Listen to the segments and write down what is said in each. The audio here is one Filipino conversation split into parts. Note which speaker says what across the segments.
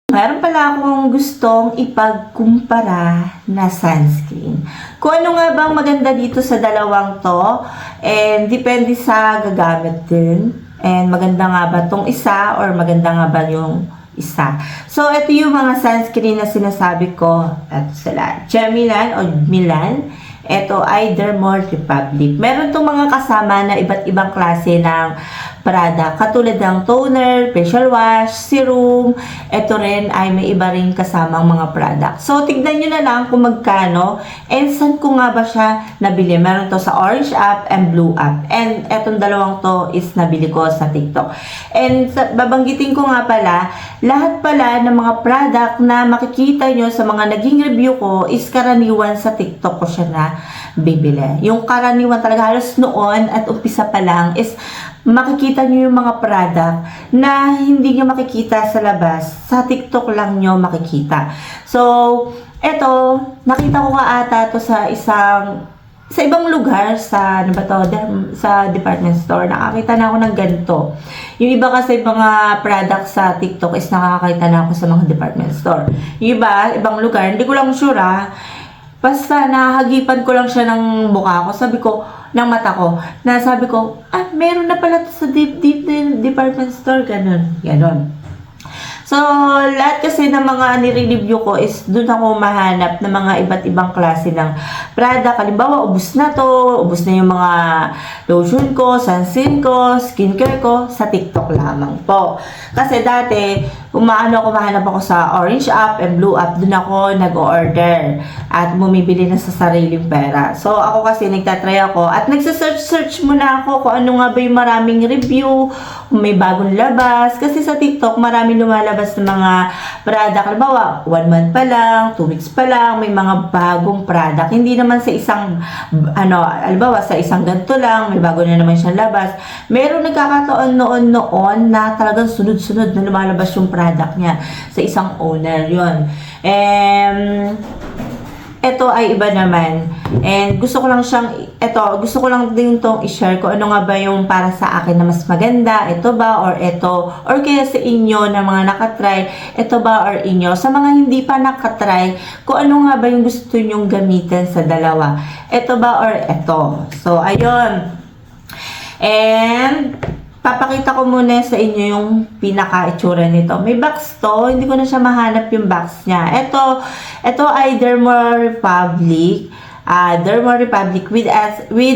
Speaker 1: Meron pala akong gustong ipagkumpara na sunscreen. Kung ano nga bang maganda dito sa dalawang to, and depende sa gagamit din. And maganda nga ba tong isa or maganda nga ba yung isa. So, ito yung mga sunscreen na sinasabi ko. Ito sila. Gemilan o Milan. Ito ay Derma Republic. Meron tong mga kasama na iba't ibang klase ng product. Katulad ng toner, facial wash, serum. Ito rin ay may iba rin kasamang mga product. So, tignan nyo na lang kung magkano. And saan ko nga ba siya nabili? Meron to sa Orange app and Blue app. And etong dalawang to is nabili ko sa TikTok. And babanggitin ko nga pala, lahat pala ng mga product na makikita nyo sa mga naging review ko is karaniwan sa TikTok ko siya na bibili. Yung karaniwan talaga halos noon at umpisa pa lang is makikita nyo yung mga product na hindi nyo makikita sa labas. Sa TikTok lang nyo makikita. So, eto, nakita ko nga ata to sa ibang lugar, sa, ano ba to, sa department store. Nakakita na ako ng ganito. Yung iba kasi mga product sa TikTok is nakakita na ako sa mga department store. Yung iba, ibang lugar, hindi ko lang sure basta nahagipan ko lang siya ng mukha ko. Sabi ko, ng mata ko, na sabi ko, meron na pala sa department store, ganon. So, lahat kasi ng mga nire-review ko is doon ako mahanap ng mga iba't ibang klase ng product. Halimbawa, ubos na yung mga lotion ko, sunscreen ko, skincare ko, sa TikTok lamang po. Kasi dati, mahanap ako sa Orange app and Blue app, doon ako nag-order at bumibili na sa sariling pera. So, ako kasi nagtatry ako at nagsasearch muna ako kung ano nga ba yung maraming review, kung may bagong labas. Kasi sa TikTok, maraming lumalabas ng mga product. Halimbawa, 1 month pa lang, 2 weeks pa lang, may mga bagong product. Hindi naman sa isang, halimbawa, sa isang ganito lang, may bago na naman siyang labas. Meron nagkakataon noon na talagang sunod-sunod na lumalabas yung product niya sa isang owner yon. Ito ay iba naman. And gusto ko lang din itong i-share ko ano nga ba yung para sa akin na mas maganda. Ito ba or ito? Or kaya sa inyo na mga nakatry, ito ba or inyo? Sa mga hindi pa nakatry, kung ano nga ba yung gusto nyong gamitin sa dalawa. Ito ba or ito? So, ayun. And papakita ko muna sa inyo yung pinaka-itsura nito. May box to. Hindi ko na siya mahanap yung box niya. Ito ay Derma Republic. Derma Republic with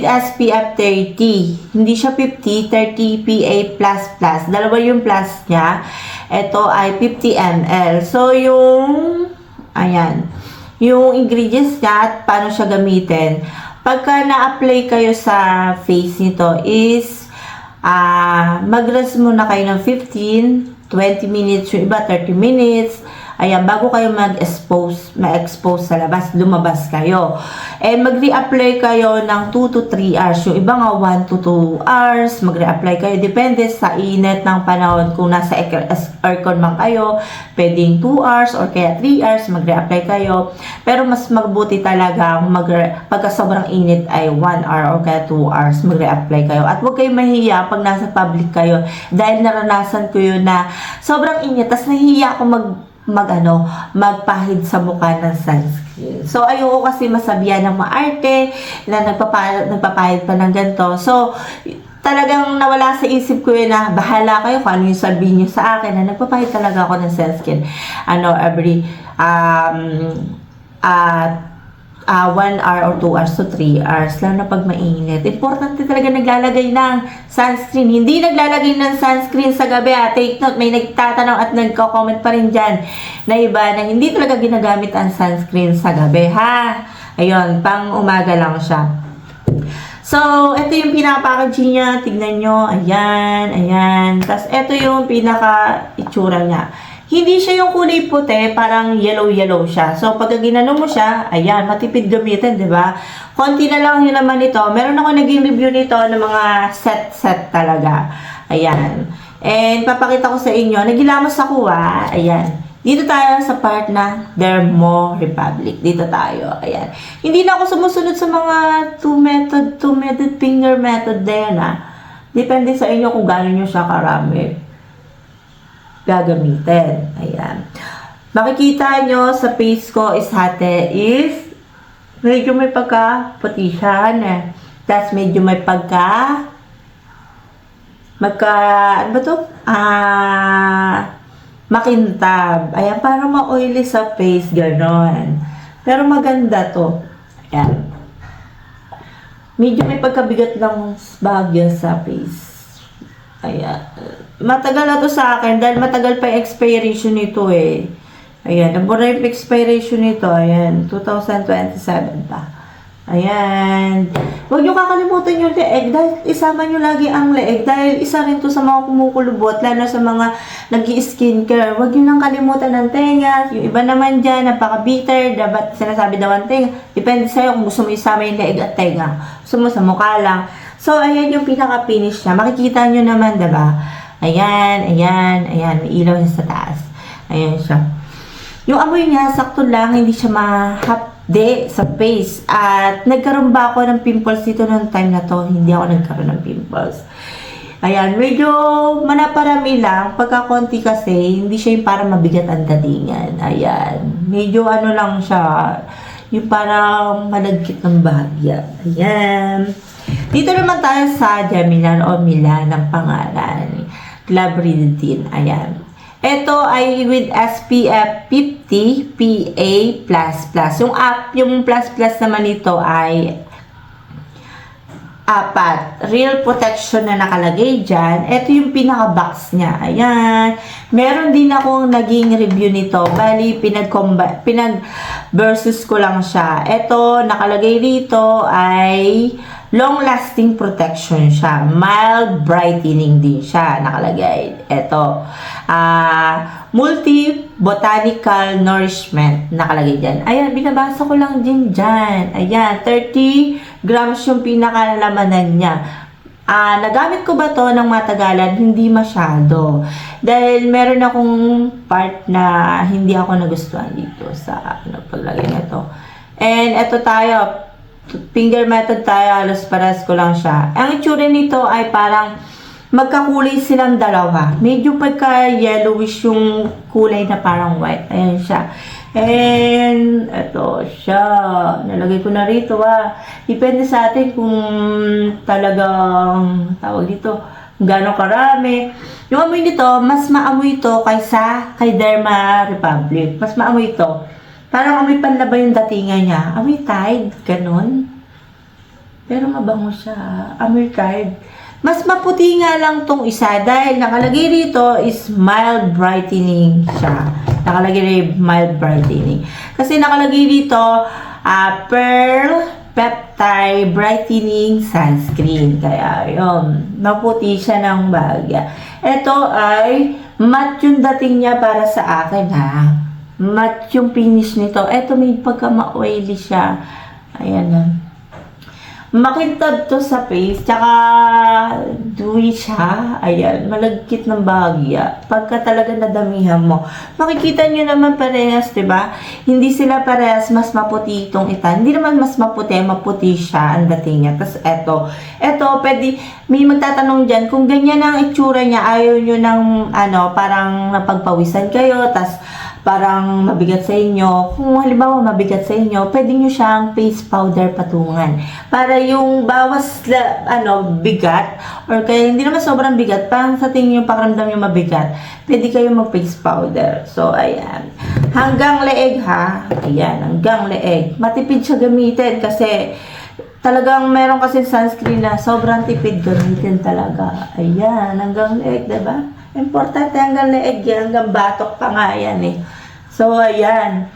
Speaker 1: SPF 30. Hindi siya 50, 30 PA++. Dalawa yung plus niya. Ito ay 50 ml. So, yung ingredients niya at paano siya gamitin. Pagka na-apply kayo sa face nito is mag-rest muna kayo ng 15, 20 minutes, yung iba 30 minutes. Ayan, bago kayo ma-expose sa labas, lumabas kayo. And mag-reapply kayo ng 2 to 3 hours. Yung iba nga 1 to 2 hours, mag-reapply kayo. Depende sa init ng panahon. Kung nasa aircon man kayo, pwedeng 2 hours or kaya 3 hours, mag-reapply kayo. Pero mas mabuti talaga pagka sobrang init ay 1 hour or kaya 2 hours, mag-reapply kayo. At huwag kayong mahihiya pag nasa public kayo. Dahil naranasan ko yun na sobrang init, tas nahihiya ako magpahid sa mukha ng sunscreen. So, ayoko kasi masabihan ng maarte na nagpapahid pa ng ganito. So, talagang nawala sa isip ko yun na bahala kayo kung ano yung sabihin nyo sa akin na nagpapahid talaga ako ng sunscreen. Every 1 hour or 2 hours to 3 hours, lalo na pag mainit. Importante talaga naglalagay ng sunscreen. Hindi naglalagay ng sunscreen sa gabi. Take note, may nagtatanong at nagko-comment pa rin dyan na iba na hindi talaga ginagamit ang sunscreen sa gabi, ha? Ayun, pang umaga lang siya. So, ito yung pinaka-packaging niya. Tignan nyo. Ayan. Tapos, ito yung pinaka-itsura niya. Hindi siya yung kulay puti, parang yellow siya. So, pag ginano mo siya, ayan, matipid gamitin, di ba? Konti na lang yung naman ito. Meron ako naging review nito ng mga set talaga. Ayan. And, papakita ko sa inyo. Nagilamos ako, Ayan. Dito tayo sa part na Derma Republic. Dito tayo. Ayan. Hindi na ako sumusunod sa mga two-method finger method din, Depende sa inyo kung gano'n nyo siya karami gagamitin. Ayan. Makikita nyo sa face ko is hate is medyo may pagka-puti siya na. Tapos medyo may ano ba to? Makintab. Ayan, parang ma-oily sa face, ganon. Pero maganda to. Ayan. Medyo may pagkabigat lang bagyo sa face. Ayan. Matagal na to sa akin dahil matagal pa yung expiration nito eh. Ayan, nabura yung expiration nito. Ayan, 2027 pa. Ayan. Huwag nyo kakalimutan yung leeg dahil isama nyo lagi ang leeg dahil isa rin to sa mga kumukulubot lalo sa mga nag-i-skincare. Huwag nyo nang kalimutan ng tenga. Yung iba naman dyan, napaka-bitter. Dapat sinasabi daw ang tenga. Depende sa'yo kung gusto mo isama yung leeg at tenga. Gusto mo sa mukha lang. So, ayan yung pinaka-finish niya. Makikita nyo naman, diba? Ayan, ayan, ayan. May ilaw niya sa taas. Ayan siya. Yung amoy niya, sakto lang, hindi siya mahapde sa face. At nagkaroon ba ako ng pimples dito noong time na to? Hindi ako nagkaroon ng pimples. Ayan, medyo manaparami lang. Pagka konti kasi, hindi siya yung parang mabigat ang datingan. Ayan, medyo ano lang siya, yung parang malagkit ng bahagya. Ayan. Dito naman tayo sa Gemilan o Milan ng pangalan. Glabridin. Ayan. Ito ay with SPF 50 PA++. Yung plus naman nito ay 4. Real protection na nakalagay dyan. Ito yung pinaka-box niya. Ayan. Meron din akong naging review nito. Bali, pinag-versus ko lang siya. Ito, nakalagay dito ay long-lasting protection siya. Mild brightening din siya. Nakalagay. Ito. Multi-botanical nourishment. Nakalagay dyan. Ayan, binabasa ko lang din dyan. Ayan, 30 grams yung pinakalamanan niya. Nagamit ko ba to ng matagalan? Hindi masyado. Dahil meron akong part na hindi ako nagustuhan dito sa paglagay na to. And ito tayo. Finger method tayo. Halos paras ko lang siya. Ang itsura nito ay parang magkakulay silang dalawa. Medyo pagka-yellowish yung kulay na parang white. Ayan siya. And, ito siya. Nalagay ko na rito, Depende sa atin kung talagang, tawag dito, gano'ng karami. Yung amoy nito, mas maamoy ito kaysa kay Derma Republic. Mas maamoy ito. Parang amoy panlaba yung datingan niya. Amoy Tide, ganun. Pero mabango siya. Amoy Tide. Mas maputi nga lang tong isa dahil nakalagay rito is mild brightening siya. Nakalagay rin mild brightening. Kasi nakalagay dito, Pearl Peptide Brightening Sunscreen. Kaya yun, maputi siya ng bagya. Ito ay matte yung dating niya para sa akin Matte yung finish nito. Ito may pagka ma-oily siya. Ayan na. Makintab to sa face, tsaka dewy siya. Ayan, malagkit ng bahagya. Pagka talaga nadamihan mo. Makikita nyo naman parehas, diba? Hindi sila parehas, mas maputi itong itan. Hindi naman mas maputi siya ang dating niya. Tapos eto, pwede, may magtatanong dyan, kung ganyan ang itsura niya, ayaw nyo ng, parang napagpawisan kayo, tas parang mabigat sa inyo. Kung halimbawa mabigat sa inyo, pwede nyo siyang face powder patungan. Para yung bawas, bigat, or kaya hindi naman sobrang bigat, parang sa tingin yung pakiramdam yung mabigat, pwede kayo mag-face powder. So, ayan. Hanggang leeg Ayan, hanggang leeg. Matipid siya gamitin kasi talagang meron kasi sunscreen na sobrang tipid gamitin talaga. Ayan, hanggang leeg, diba? Importante hanggang leeg yan, hanggang batok pa nga yan So, ayan.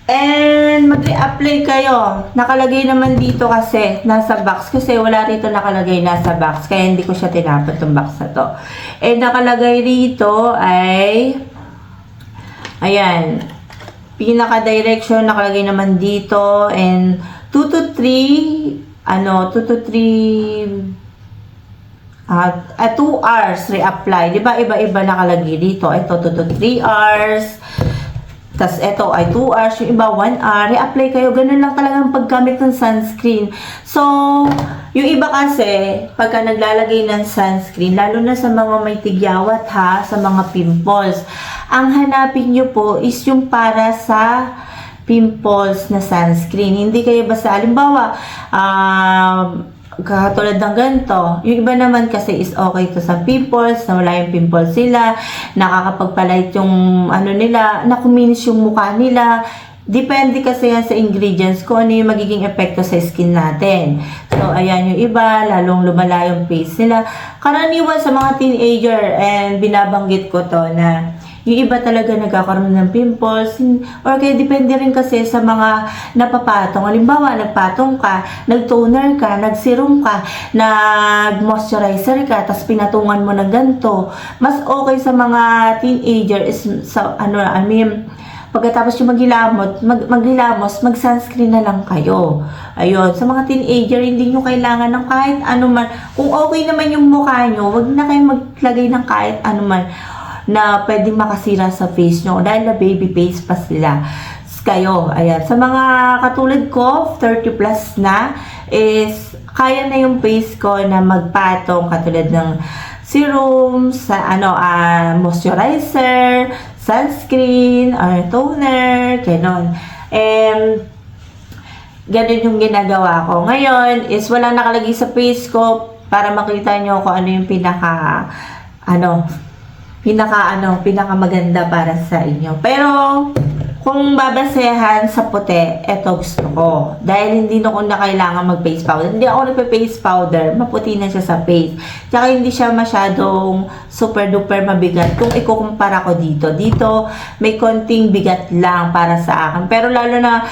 Speaker 1: And, mag-re-apply kayo. Nakalagay naman dito kasi, nasa box. Kasi wala rito nakalagay nasa box. Kaya hindi ko siya tinapot yung box na to. And, nakalagay rito ay, ayan, pinaka-direction nakalagay naman dito. And, 2 to 3 hours reapply. Diba, iba-iba nakalagay dito. Ito, 2 to 3 hours. Tapos, ito ay 2 hours. Yung iba, 1 hour. Reapply kayo. Ganun lang talagang paggamit ng sunscreen. So, yung iba kasi, pagka naglalagay ng sunscreen, lalo na sa mga may tigyawat sa mga pimples, ang hanapin nyo po is yung para sa pimples na sunscreen. Hindi kayo basta, halimbawa, katulad ng ganito. Yung iba naman kasi is okay to sa pimples, na wala yung pimples sila, nakakapagpalight yung ano nila, nakuminis yung mukha nila. Depende kasi yan sa ingredients kung ano yung magiging epekto sa skin natin. So, ayan yung iba, lalong lumala yung face nila. Karaniwan sa mga teenager, and binabanggit ko to na yung iba talaga nagkakaroon ng pimples, or kaya depende rin kasi sa mga napapatong. Halimbawa, nagpatong ka, nag-toner ka, nag-serum ka, nag-moisturizer ka, tapos pinatungan mo ng ganito. Mas okay sa mga teenager is, sa, pagkatapos yung maghilamos, mag-sunscreen na lang kayo. Ayun, sa mga teenager, hindi nyo kailangan ng kahit ano man. Kung okay naman yung mukha nyo, wag na kayo maglagay ng kahit ano man na pwedeng makasira sa face nyo dahil na baby face pa sila kayo. Ayan, sa mga katulad ko 30 plus na is kaya na yung face ko na magpatong katulad ng serum, sa moisturizer, sunscreen, or toner, ganon. Ganon yung ginagawa ko. Ngayon is walang nakalagay sa face ko para makita nyo kung ano yung pinaka maganda para sa inyo. Pero kung babasehan sa puti, eto gusto ko. Dahil hindi na ko na kailangan mag-face powder. Hindi ako nagpe-face powder. Maputi na siya sa face. Tsaka hindi siya masyadong super duper mabigat. Kung ikukumpara ko dito. Dito, may konting bigat lang para sa akin. Pero lalo na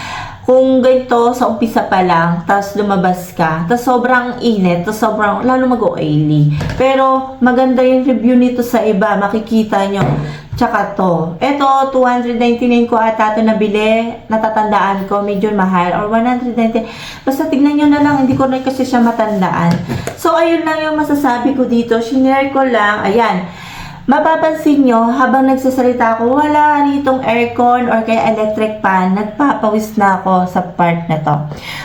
Speaker 1: kung ganito sa umpisa pa lang, tapos lumabas ka, tapos sobrang init, tapos sobrang, lalo mag-oily. Pero maganda yung review nito sa iba. Makikita nyo. Tsaka to. Ito, 299 ko ata ito nabili. Natatandaan ko, medyo mahal. Or 190. Basta tignan nyo na lang, hindi ko na kasi siya matandaan. So, ayun lang yung masasabi ko dito. Shinare ko lang. Ayan. Mapapansin nyo, habang nagsasalita ako, wala ritong aircon or kaya electric fan. Nagpapawis na ako sa part na to.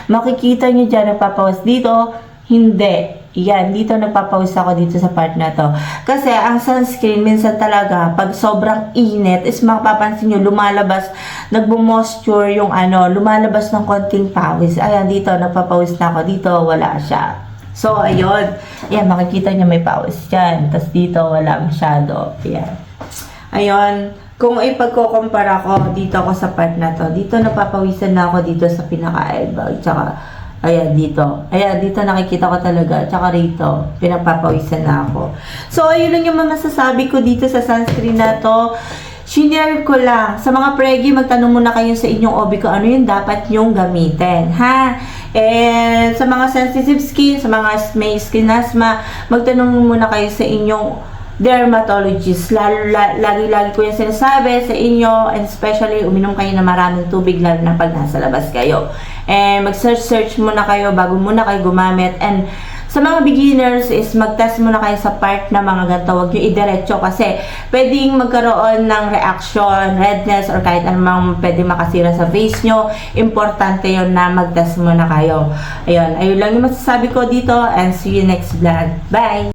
Speaker 1: Makikita nyo dyan, nagpapawis dito. Hindi. Yan, dito nagpapawis ako dito sa part na to. Kasi ang sunscreen, minsan talaga, pag sobrang init, is mapapansin nyo, lumalabas, nagbo-moisture yung lumalabas ng konting pawis. Ayan, dito, nagpapawis na ako. Dito, wala siya. So, ayun. Ayan, makikita nyo may pawis dyan. Tapos dito, wala masyado. Ayan. Ayun. Kung ipagkukumpara ko, dito ako sa part na to. Dito, napapawisan na ako dito sa pinaka-eyebrow. Tsaka, ayan, dito. Ayan, dito nakikita ko talaga. Tsaka rito, pinagpapawisan na ako. So, ayun lang yung masasabi ko dito sa sunscreen na to. Shinare ko lang. Sa mga pregi, magtanong muna kayo sa inyong OB ko ano yung dapat nyong gamitin. Ha? And sa mga sensitive skin, sa mga may skin asthma, magtanong muna kayo sa inyong dermatologist. Lagi-lagi ko yung sinasabi sa inyo, and especially uminom kayo na maraming tubig lalo na pag nasa labas kayo. And mag-search muna kayo bago muna kayo gumamit. And sa mga beginners is mag-test muna kayo sa part na mga ganito. Huwag nyo idiretso kasi pwedeng magkaroon ng reaction, redness, or kahit anumang pwedeng makasira sa face nyo. Importante yun na mag-test muna kayo. Ayun lang yung masasabi ko dito, and see you next vlog. Bye!